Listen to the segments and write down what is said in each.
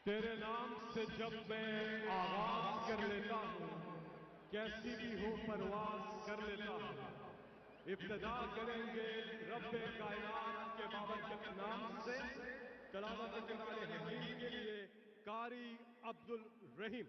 तेरे नाम से जब मैं आगाज कर लेता हूँ, कैसी भी हो परवाज कर लेता हूँ। इब्तिदा करेंगे रब्बे कायनात के बाबरकत नाम से। तलावत कुरान हकीम के लिए कारी अब्दुल रहीम।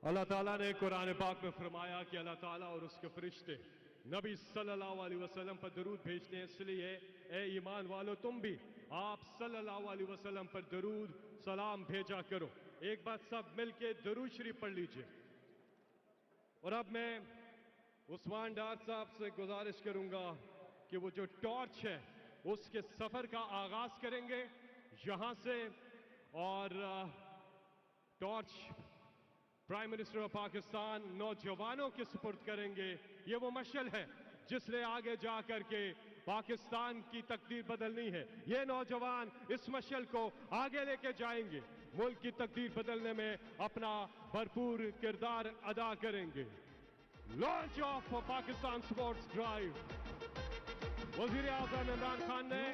अल्लाह ताला ने कुरान पाक में फरमाया कि अल्लाह ताला और उसके फरिश्ते नबी सल्लल्लाहु अलैहि वसल्लम पर दरूद भेजते हैं, इसलिए ए ईमान वालों तुम भी आप सल्लल्लाहु अलैहि वसल्लम पर दरूद सलाम भेजा करो। एक बार सब मिलके दरूद शरीफ पढ़ लीजिए। और अब मैं उस्मान डार साहब से गुजारिश करूंगा कि वो जो टॉर्च है उसके सफर का आगाज करेंगे यहां से, और torch prime minister of Pakistan नौजवानों के सुपुर्द करेंगे। ये वो मशल है जिसने आगे जाकर के पाकिस्तान की तकदीर बदलनी है। ये नौजवान इस मशल को आगे लेके जाएंगे, मुल्क की तकदीर बदलने में अपना भरपूर किरदार अदा करेंगे। Launch of Pakistan sports drive. वजीर आज़म इमरान खान ने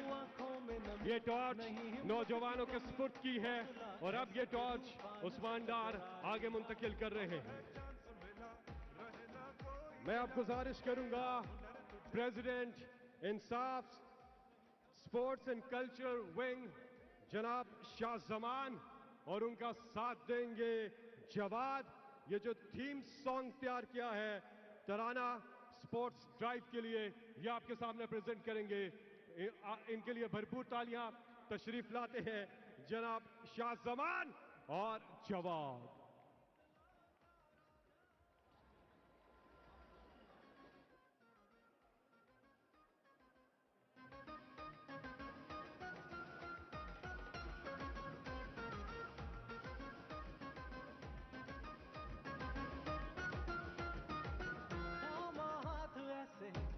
ये टॉर्च नौजवानों के सुपुर्द की है और अब ये टॉर्च उस्मान डार आगे मुंतकिल कर रहे हैं। मैं अब गुजारिश करूंगा president Insaf sports and culture wing जनाब शाह जमान और उनका साथ देंगे जवाद। ये जो थीम सॉन्ग तैयार किया है तराना स्पोर्ट्स ड्राइव के लिए, ये आपके सामने प्रेजेंट करेंगे। इनके लिए भरपूर तालियां। तशरीफ लाते हैं जनाब शाह जमान और जवाद।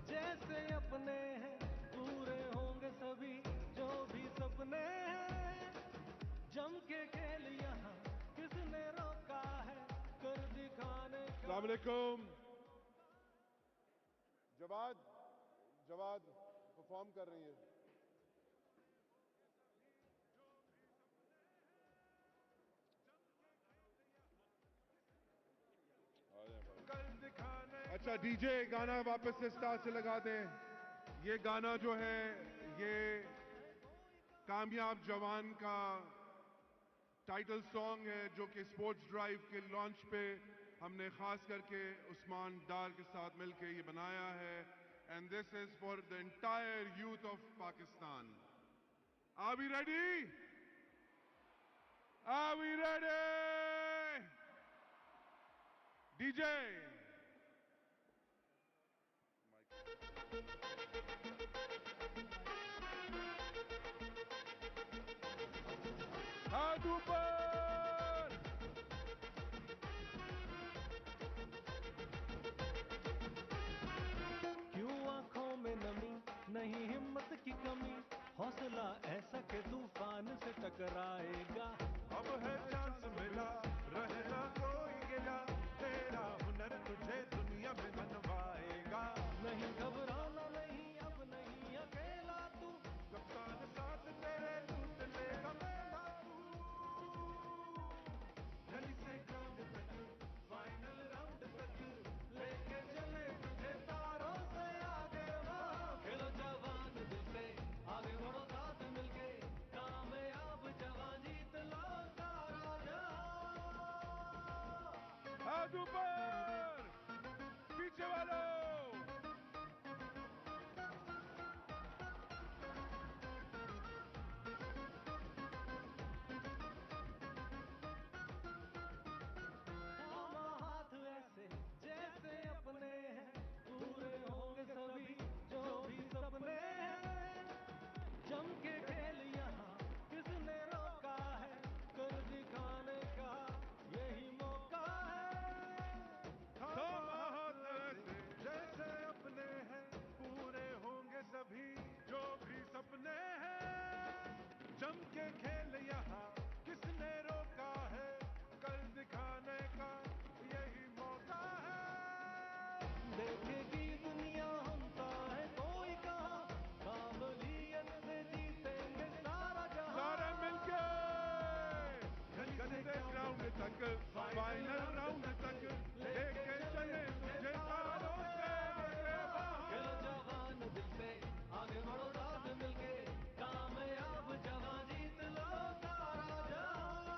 जैसे अपने हैं पूरे होंगे सभी जो भी सपने हैं। जम के खेल यहाँ किसने रोका है कर दिखाने का। अस्सलाम वालेकुम। जवाद परफॉर्म कर रही है। अच्छा डीजे गाना वापस से स्टार्ट से लगा दें। ये गाना जो है ये कामयाब जवान का टाइटल सॉन्ग है जो कि स्पोर्ट्स ड्राइव के लॉन्च पे हमने खास करके उस्मान डार के साथ मिलकर ये बनाया है। And this is for the entire youth of Pakistan. Are we ready? Are we ready? DJ हाथ ऊपर। क्यों आंखों में नमी नहीं हिम्मत की कमी, हौसला ऐसा के तूफान से टकराएगा। अब है चांस मिला रहना कोई गिला, तेरा हुनर तुझे देखेगी दुनिया हमसा है कोई कहाँ, काबलियत से जीतेंगे सारा जहां। सारे मिलके गंदे ग्राउंड तक, फाइनल राउंड तक लेके चले तुझे तारों से आगे वहां। खेलो जवान दिल से, आगे बढ़ो साथ मिलके, कामयाब जवान जीत लो सारा जहां।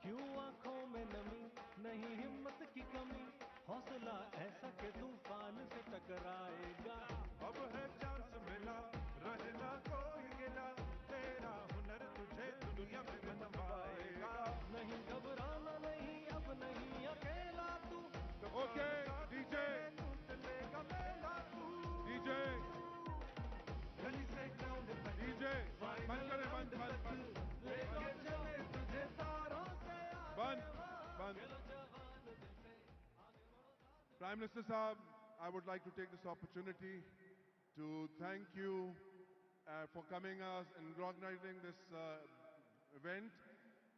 क्यों आंखों में नमी, नहीं हिम्मत की कमी, हौसला ऐसा के तूफान से टकराएगा। अब है चांस मिला, रहना कोई गिला, तेरा हुनर तुझे दुनिया में मनवाएगा। नहीं घबराना नहीं, अब नहीं अकेला तू। ओके डीजे, लेगा मेला तू। डीजे, गली से ग्राउंड तक, डीजे बंद करें, बंद बंद बंद लेके चले तुझे तारों से आगे बंद वहां। बंद। खेलो जवान दिल से, आगे बढ़ो साथ। Prime Minister Saab, I would like to take this opportunity to thank you for coming us and organizing this event.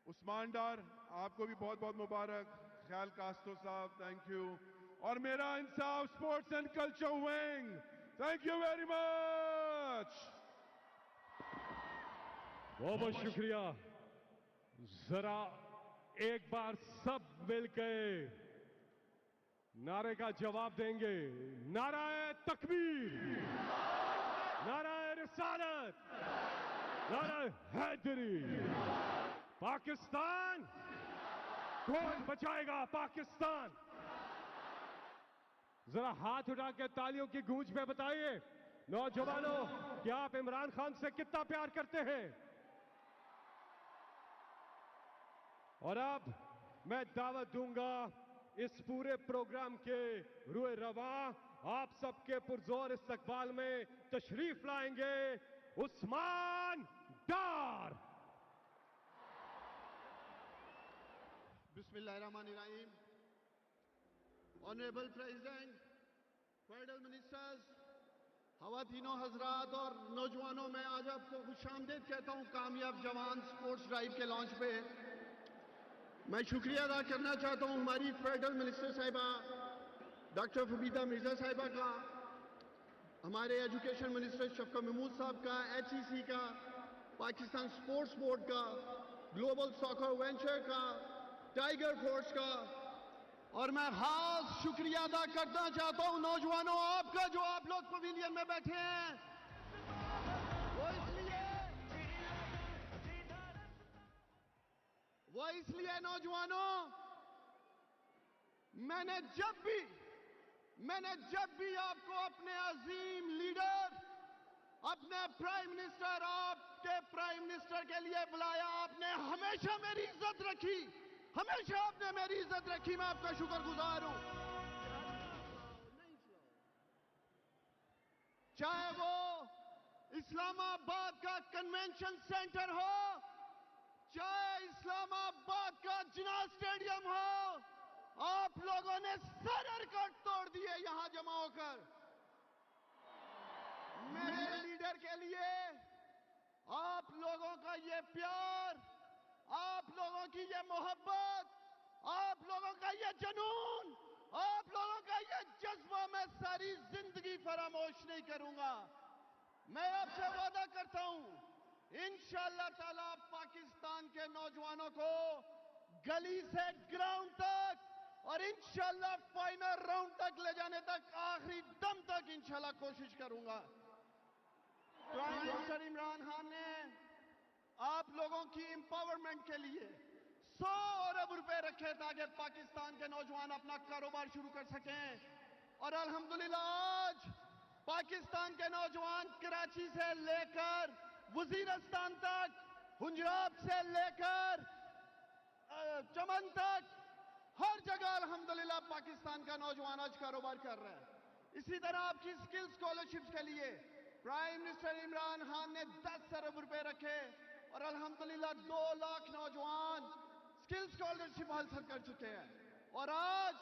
Usman डार, आपको भी बहुत बहुत मुबारक। ख्याल कास्तो साहब, थैंक यू। और मेरा इंसाफ sports and culture wing, thank you very much. बहुत बहुत शुक्रिया। जरा एक बार सब मिलकर नारे का जवाब देंगे। नाराए तकबीर, नाराए रिसालत, नाराए हैदरी। पाकिस्तान, कौन बचाएगा पाकिस्तान? जरा हाथ उठा के तालियों की गूंज में बताइए नौजवानों कि आप इमरान खान से कितना प्यार करते हैं। और अब मैं दावत दूंगा इस पूरे प्रोग्राम के रुए रवा आप सबके पुरजोर इस्तकबाल में तशरीफ लाएंगे उस्मान डार। Bismillahirrahmanirrahim. Honorable President, Federal Ministers, ख़वातीनों हजरात और नौजवानों, मैं आज आपको खुशामदीद कहता हूँ कामयाब जवान स्पोर्ट्स ड्राइव के लॉन्च पे। मैं शुक्रिया अदा करना चाहता हूँ हमारी फेडरल मिनिस्टर साहिबा डॉक्टर फबीदा मिर्जा साहिबा का, हमारे एजुकेशन मिनिस्टर शफकत महमूद साहब का, HEC का, पाकिस्तान स्पोर्ट्स बोर्ड का, ग्लोबल सॉकर वेंचर का, टाइगर फोर्स का। और मैं खास शुक्रिया अदा करना चाहता हूं नौजवानों आपका, जो आप लोग पवेलियन में बैठे हैं। वो इसलिए नौजवानों, मैंने जब भी आपको अपने अजीम लीडर, अपने प्राइम मिनिस्टर, आपके प्राइम मिनिस्टर के लिए बुलाया, आपने हमेशा मेरी इज्जत रखी, हमेशा आपने मेरी इज्जत रखी। मैं आपका शुक्रगुजार हूं। चाहे वो इस्लामाबाद का कन्वेंशन सेंटर हो, चाहे इस्लामाबाद का जिन्ना स्टेडियम हो, आप लोगों ने सर रिकॉर्ड तोड़ दिए यहां जमा होकर। मेरे लीडर के लिए आप लोगों का ये प्यार, आप लोगों की ये मोहब्बत, आप लोगों का ये जुनून, आप लोगों का ये जज्बा मैं सारी जिंदगी फरामोश नहीं करूंगा। मैं आपसे वादा करता हूं इंशाअल्लाह ताला पाकिस्तान के नौजवानों को गली से ग्राउंड तक और इंशाअल्लाह फाइनल राउंड तक ले जाने तक, आखिरी दम तक इंशाअल्लाह कोशिश करूंगा। प्राइम मिनिस्टर इमरान खान ने आप लोगों की एम्पावरमेंट के लिए 100 अरब रुपए रखे ताकि पाकिस्तान के नौजवान अपना कारोबार शुरू कर सकें। और अल्हम्दुलिल्लाह आज पाकिस्तान के नौजवान कराची से लेकर वजीरिस्तान तक, हुंजराब से लेकर चमन तक, हर जगह अल्हम्दुलिल्लाह पाकिस्तान का नौजवान आज कारोबार कर रहा है। इसी तरह आपकी स्किल स्कॉलरशिप्स के लिए प्राइम मिनिस्टर इमरान खान ने 10 अरब रुपए रखे और अल्हम्दुलिल्लाह 2 लाख नौजवान स्किल स्कॉलरशिप हासिल कर चुके हैं। और आज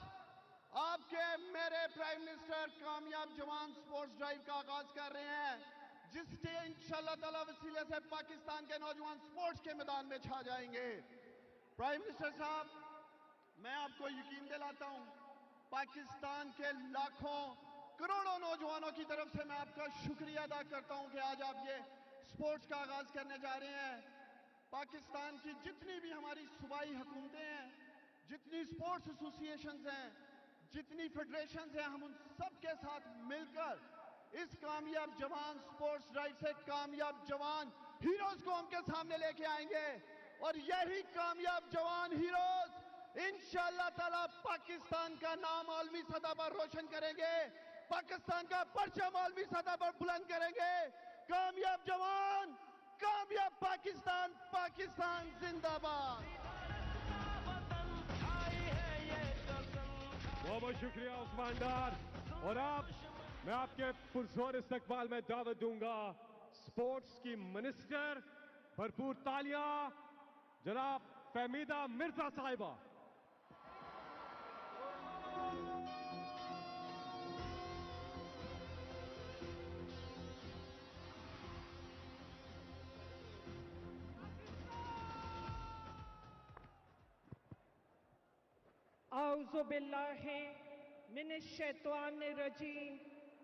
आपके मेरे प्राइम मिनिस्टर कामयाब जवान स्पोर्ट्स ड्राइव का आगाज कर रहे हैं, जिससे इंशाअल्लाह ताला वसीले से पाकिस्तान के नौजवान स्पोर्ट्स के मैदान में छा जाएंगे। प्राइम मिनिस्टर साहब, मैं आपको यकीन दिलाता हूं पाकिस्तान के लाखों करोड़ों नौजवानों की तरफ से मैं आपका शुक्रिया अदा करता हूं कि आज आप ये स्पोर्ट्स का आगाज करने जा रहे हैं। पाकिस्तान की जितनी भी हमारी सूबाई हुकूमतें हैं, जितनी स्पोर्ट्स एसोसिएशंस हैं, जितनी फेडरेशंस हैं, हम उन सब के साथ मिलकर इस कामयाब जवान स्पोर्ट्स ड्राइव से कामयाब जवान हीरोज को उनके सामने लेके आएंगे और यही कामयाब जवान हीरोज इंशाअल्लाह ताला पाकिस्तान का नाम आलमी सतह पर रोशन करेंगे, पाकिस्तान का परचम आलमी सतह पर बुलंद करेंगे। कामयाब जवान, कामयाब पाकिस्तान, पाकिस्तान जिंदाबाद। बहुत बहुत शुक्रिया उस्मान डार। और अब मैं आपके पुरजोर इस्तकबाल में दावत दूंगा स्पोर्ट्स की मिनिस्टर, भरपूर तालियां जनाब फहमीदा मिर्जा साहिबा। औज़ु बिल्लाहि मिनश शैतानिर रजीम,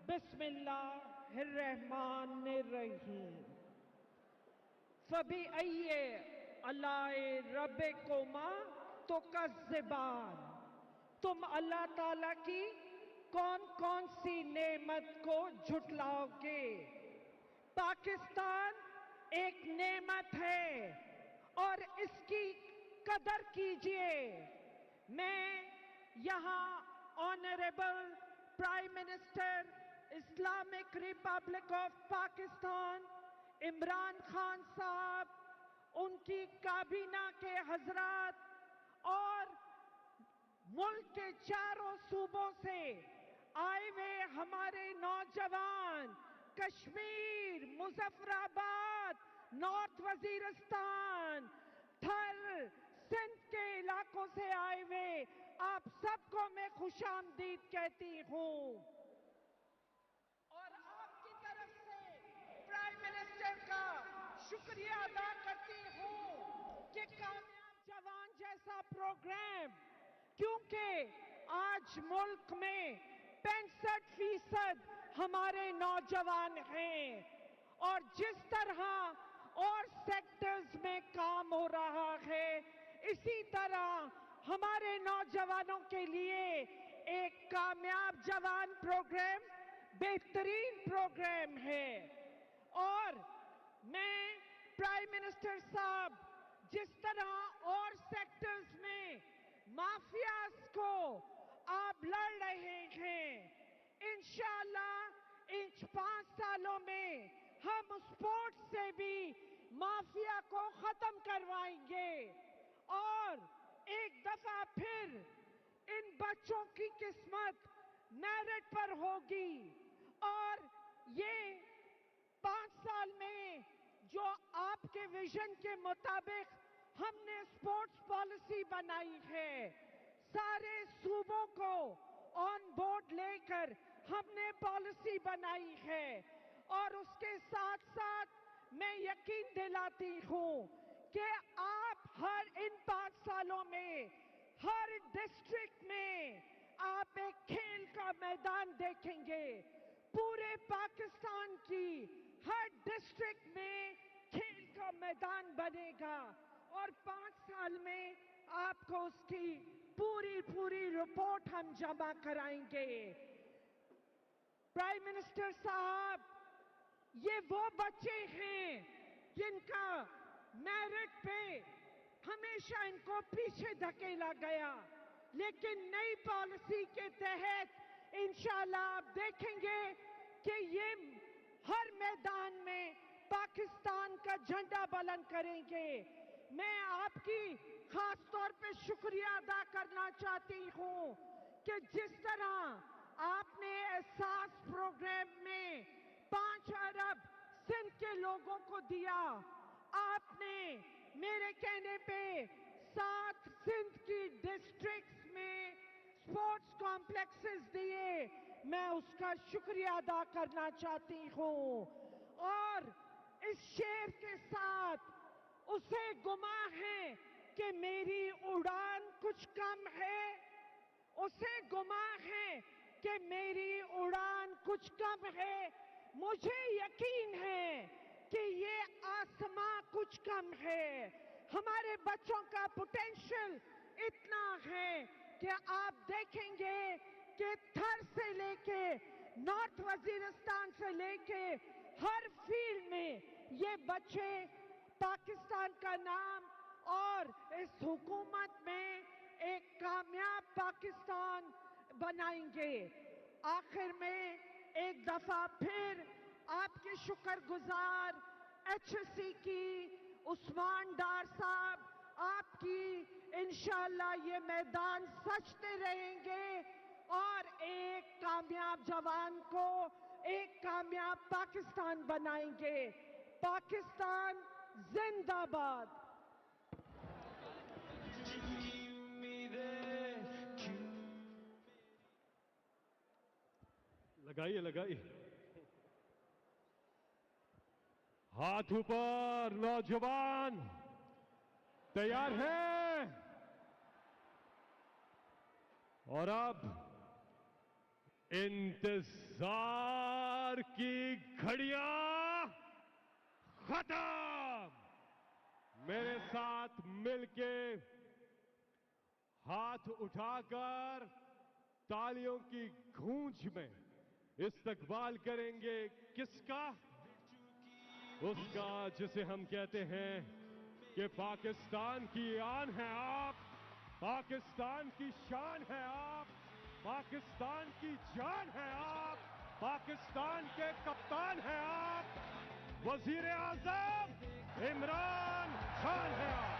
बिस्मिल्लाहिर्रहमानिर्रहीम। फबी अय्ये अलाए रब्बिकुमा तुकज़्ज़िबान। तुम अल्लाह ताला की कौन कौन सी नेमत को झुटलाओगे? पाकिस्तान एक नेमत है और इसकी कदर कीजिए। मैं यहाँ honourable prime minister Islamic Republic of Pakistan Imran Khan साहब, उनकी काबीना के हजरात और मुल्क के चारों सूबों से आए हुए हमारे नौजवान, कश्मीर, मुजफ्फराबाद, नॉर्थ वजीरिस्तान, थर, सिंध के इलाकों से आए हुए आप सबको मैं खुशामदीद कहती हूँ और आपकी तरफ से प्राइम मिनिस्टर का शुक्रिया अदा करती हूँ कि कामयाब जवान जैसा प्रोग्राम, क्योंकि आज मुल्क में 65% हमारे नौजवान हैं और जिस तरह और सेक्टर्स में काम हो रहा है, इसी तरह हमारे नौजवानों के लिए एक कामयाब जवान प्रोग्राम बेहतरीन प्रोग्राम है। और मैं प्राइम मिनिस्टर साहब, जिस तरह और सेक्टर्स में माफियाज को आप लड़ रहे हैं, इंशाअल्लाह इन 5 सालों में हम स्पोर्ट्स से भी माफिया को खत्म करवाएंगे और एक दफा फिर इन बच्चों की किस्मत मेरिट पर होगी। और ये 5 साल में जो आपके विजन के मुताबिक हमने स्पोर्ट्स पॉलिसी बनाई है, सारे सूबों को ऑन बोर्ड लेकर हमने पॉलिसी बनाई है और उसके साथ साथ मैं यकीन दिलाती हूँ कि आप हर इन 5 सालों में हर डिस्ट्रिक्ट में आप एक खेल का मैदान देखेंगे। पूरे पाकिस्तान की हर डिस्ट्रिक्ट में खेल का मैदान बनेगा और 5 साल में आपको उसकी पूरी रिपोर्ट हम जमा कराएंगे। प्राइम मिनिस्टर साहब, ये वो बच्चे हैं जिनका मेरिट पे हमेशा इनको पीछे धकेला गया, लेकिन नई पॉलिसी के तहत इंशाअल्लाह आप देखेंगे कि ये हर मैदान में पाकिस्तान का झंडा बुलंद करेंगे। मैं आपकी खास तौर पे शुक्रिया अदा करना चाहती हूँ कि जिस तरह आपने एहसास प्रोग्राम में 5 अरब सिंध के लोगों को दिया, आपने मेरे कहने पे 7 सिंध की डिस्ट्रिक्ट्स में स्पोर्ट्स कॉम्प्लेक्सेस दिए, मैं उसका शुक्रिया अदा करना चाहती हूँ। और इस शेर के साथ उसे गुमा है कि मेरी उड़ान कुछ कम है, उसे गुमा है कि मेरी उड़ान कुछ कम है। मुझे यकीन है कि ये आसमां कुछ कम है। हमारे बच्चों का पोटेंशियल इतना है कि आप देखेंगे कि थर से लेके नॉर्थ वजीरिस्तान से लेके हर फील्ड में ये बच्चे पाकिस्तान का नाम और इस हुकूमत में एक कामयाब पाकिस्तान बनाएंगे। आखिर में एक दफा फिर आपके शुक्रगुजार HSC की उस्मान डार साहब, आपकी इंशाअल्लाह ये मैदान सजते रहेंगे और एक कामयाब जवान को एक कामयाब पाकिस्तान बनाएंगे। पाकिस्तान जिंदाबाद। लगाइए लगाइए, हाथ ऊपर, नौजवान तैयार है। और अब इंतजार की घड़ियां खत्म। मेरे साथ मिलके हाथ उठाकर तालियों की गूंज में इस्तकबाल करेंगे किसका? उसका जिसे हम कहते हैं कि पाकिस्तान की आन है आप, पाकिस्तान की शान है आप, पाकिस्तान की जान है आप, पाकिस्तान के कप्तान हैं आप, वजीर आजम इमरान खान हैं आप।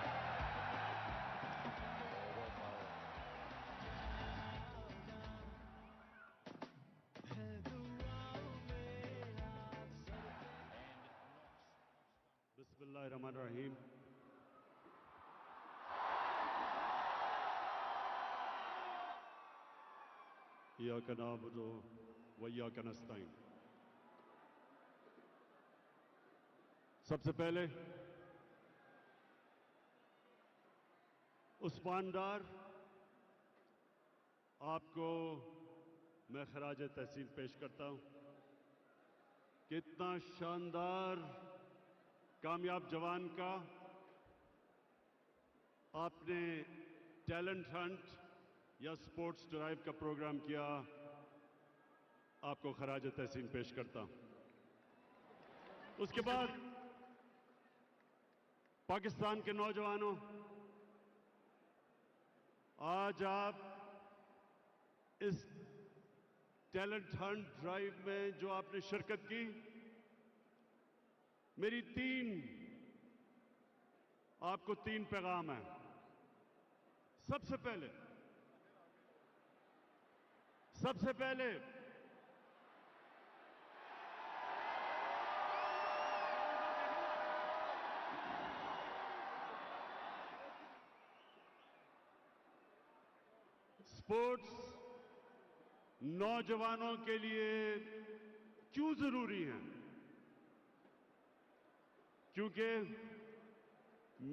बिस्मिल्लाहिर्रहमानिर्रहीम। इय्याका नअबुदु व इय्याका नस्तईन। सबसे पहले उस्मान डार, आपको मैं खराज तहसीन पेश करता हूं। कितना शानदार कामयाब जवान का आपने टैलेंट हंट या स्पोर्ट्स ड्राइव का प्रोग्राम किया, आपको खराज तहसीन पेश करता हूं। उसके बाद पाकिस्तान के नौजवानों, आज आप इस टैलेंट हंट ड्राइव में जो आपने शिरकत की, मेरी आपको तीन पैगाम है। सबसे पहले स्पोर्ट्स नौजवानों के लिए क्यों जरूरी है? क्योंकि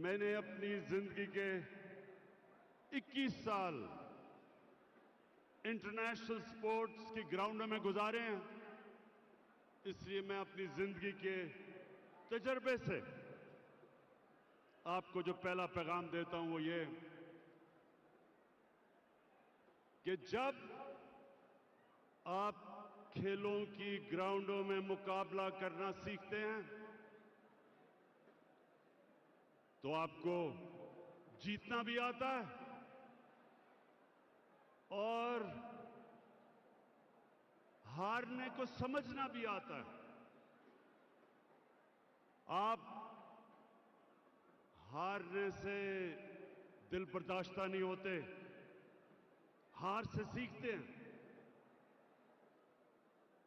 मैंने अपनी जिंदगी के 21 साल इंटरनेशनल स्पोर्ट्स के ग्राउंडों में गुजारे हैं। इसलिए मैं अपनी जिंदगी के तजर्बे से आपको जो पहला पैगाम देता हूं वो ये कि जब आप खेलों की ग्राउंडों में मुकाबला करना सीखते हैं तो आपको जीतना भी आता है और हारने को समझना भी आता है। आप हारने से दिल बर्दाश्त नहीं होते, हार से सीखते हैं।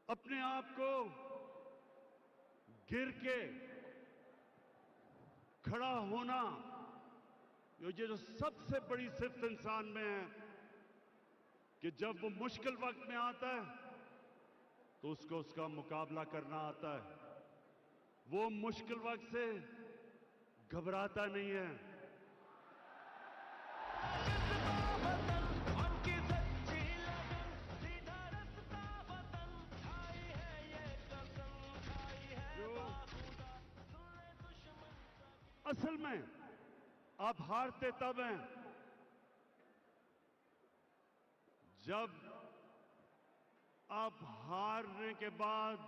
अपने आप को गिर के खड़ा होना, ये जो सबसे बड़ी सिफ्त इंसान में है कि जब वो मुश्किल वक्त में आता है तो उसको उसका मुकाबला करना आता है। वो मुश्किल वक्त से घबराता नहीं है। उनकी सच्ची असल में आप हारते तब हैं जब आप हारने के बाद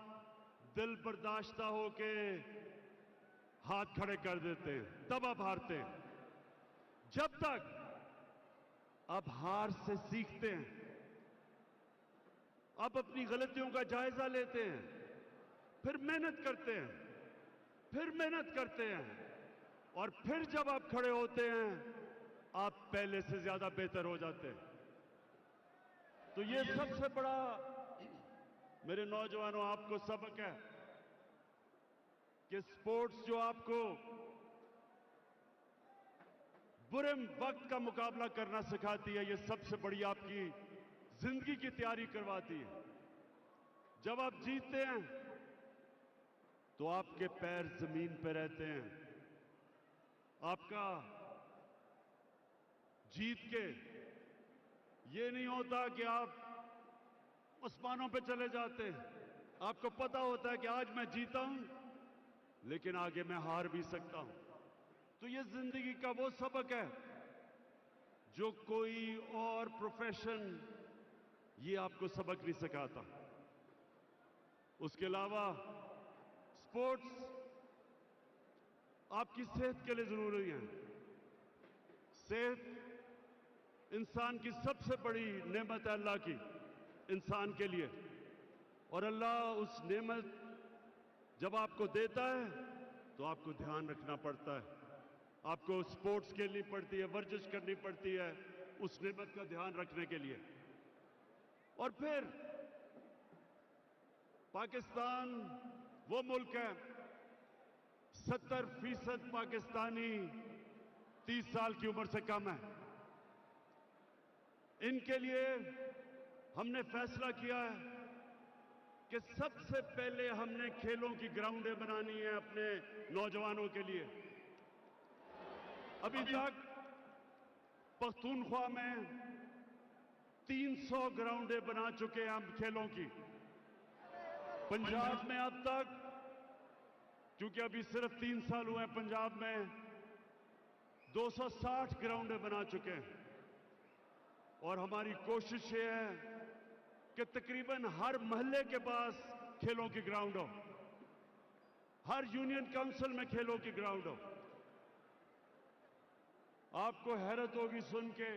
दिल बर्दाश्ता होके हाथ खड़े कर देते हैं, तब आप हारते हैं। जब तक आप हार से सीखते हैं, आप अपनी गलतियों का जायजा लेते हैं, फिर मेहनत करते हैं, फिर मेहनत करते हैं, और फिर जब आप खड़े होते हैं आप पहले से ज्यादा बेहतर हो जाते हैं। तो ये सबसे बड़ा मेरे नौजवानों आपको सबक है कि स्पोर्ट्स जो आपको बुरे वक्त का मुकाबला करना सिखाती है, ये सबसे बड़ी आपकी जिंदगी की तैयारी करवाती है। जब आप जीतते हैं तो आपके पैर जमीन पे रहते हैं। आपका जीत के ये नहीं होता कि आप आसमानों पे चले जाते हैं। आपको पता होता है कि आज मैं जीता हूं, लेकिन आगे मैं हार भी सकता हूं। तो ये जिंदगी का वो सबक है जो कोई और प्रोफेशन ये आपको सबक नहीं सिखाता। उसके अलावा स्पोर्ट्स आपकी सेहत के लिए जरूरी है। सेहत इंसान की सबसे बड़ी नेमत है अल्लाह की, इंसान के लिए। और अल्लाह उस नेमत जब आपको देता है तो आपको ध्यान रखना पड़ता है। आपको स्पोर्ट्स खेलनी पड़ती है, वर्जिश करनी पड़ती है उस नेमत का ध्यान रखने के लिए। और फिर पाकिस्तान वो मुल्क है, 70% पाकिस्तानी 30 साल की उम्र से कम है। इनके लिए हमने फैसला किया है कि सबसे पहले हमने खेलों की ग्राउंडें बनानी है अपने नौजवानों के लिए। अभी तक पख्तूनख्वा में 300 ग्राउंडें बना चुके हैं हम खेलों की। पंजाब में अब तक, क्योंकि अभी सिर्फ 3 साल हुए हैं, पंजाब में 260 ग्राउंडें बना चुके हैं। और हमारी कोशिश ये है कि तकरीबन हर मोहल्ले के पास खेलों की ग्राउंड हो, हर यूनियन काउंसिल में खेलों की ग्राउंड हो। आपको हैरत होगी सुन के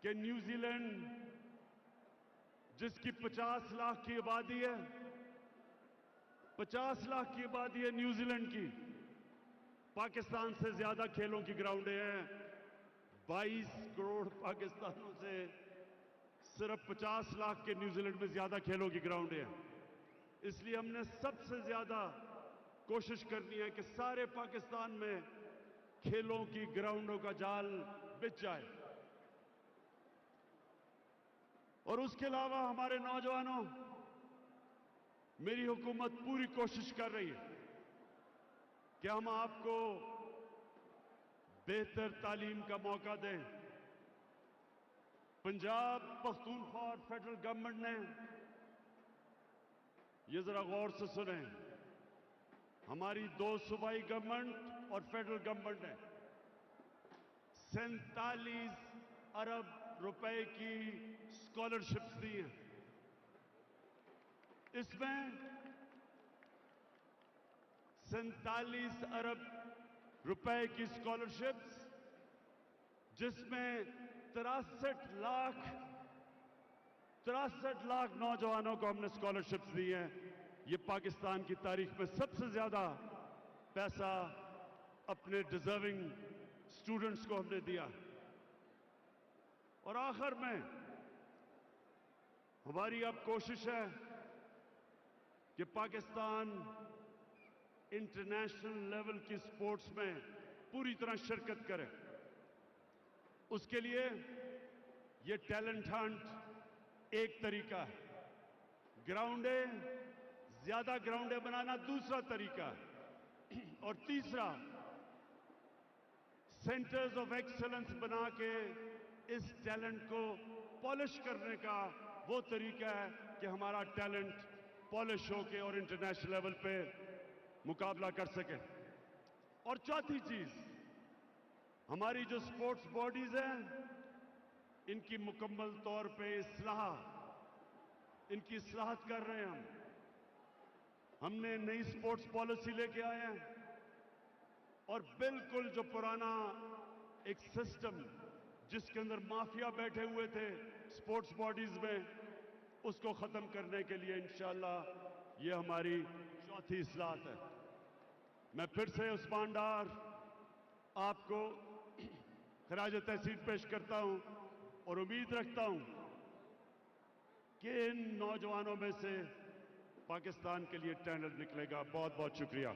कि न्यूजीलैंड, जिसकी 50 लाख की आबादी है, 50 लाख की आबादी है न्यूजीलैंड की, पाकिस्तान से ज्यादा खेलों की ग्राउंडें हैं। 22 करोड़ पाकिस्तानों से सिर्फ 50 लाख के न्यूजीलैंड में ज्यादा खेलों की ग्राउंडें हैं। इसलिए हमने सबसे ज्यादा कोशिश करनी है कि सारे पाकिस्तान में खेलों की ग्राउंडों का जाल बिछ जाए। और उसके अलावा हमारे नौजवानों, मेरी हुकूमत पूरी कोशिश कर रही है कि हम आपको बेहतर तालीम का मौका दें। पंजाब पख्तूनख्वा और फेडरल गवर्नमेंट ने, ये जरा गौर से सुने, हमारी 2 सूबाई गवर्नमेंट और फेडरल गवर्नमेंट ने 47 अरब रुपए की स्कॉलरशिप्स दी हैं। इसमें 47 अरब रुपए की स्कॉलरशिप्स, जिसमें 63 लाख नौजवानों को हमने स्कॉलरशिप्स दी हैं। ये पाकिस्तान की तारीख में सबसे ज्यादा पैसा अपने डिजर्विंग स्टूडेंट्स को हमने दिया। और आखिर में हमारी अब कोशिश है कि पाकिस्तान इंटरनेशनल लेवल की स्पोर्ट्स में पूरी तरह शिरकत करे। उसके लिए ये टैलेंट हंट एक तरीका है, ग्राउंडें, ज्यादा ग्राउंडें बनाना दूसरा तरीका है, और तीसरा सेंटर्स ऑफ एक्सीलेंस बना के इस टैलेंट को पॉलिश करने का वो तरीका है कि हमारा टैलेंट पॉलिश होके और इंटरनेशनल लेवल पे मुकाबला कर सके। और चौथी चीज, हमारी जो स्पोर्ट्स बॉडीज हैं, इनकी मुकम्मल तौर पे इनकी इस्लाहत कर रहे हैं हमने नई स्पोर्ट्स पॉलिसी लेके आए हैं और बिल्कुल जो पुराना एक सिस्टम जिसके अंदर माफिया बैठे हुए थे स्पोर्ट्स बॉडीज में, उसको खत्म करने के लिए इंशाअल्लाह ये हमारी चौथी इस्लाहत है। मैं फिर से उस्मान डार आपको खराज तहसीन पेश करता हूं और उम्मीद रखता हूं कि इन नौजवानों में से पाकिस्तान के लिए टैलेंट निकलेगा। बहुत बहुत शुक्रिया।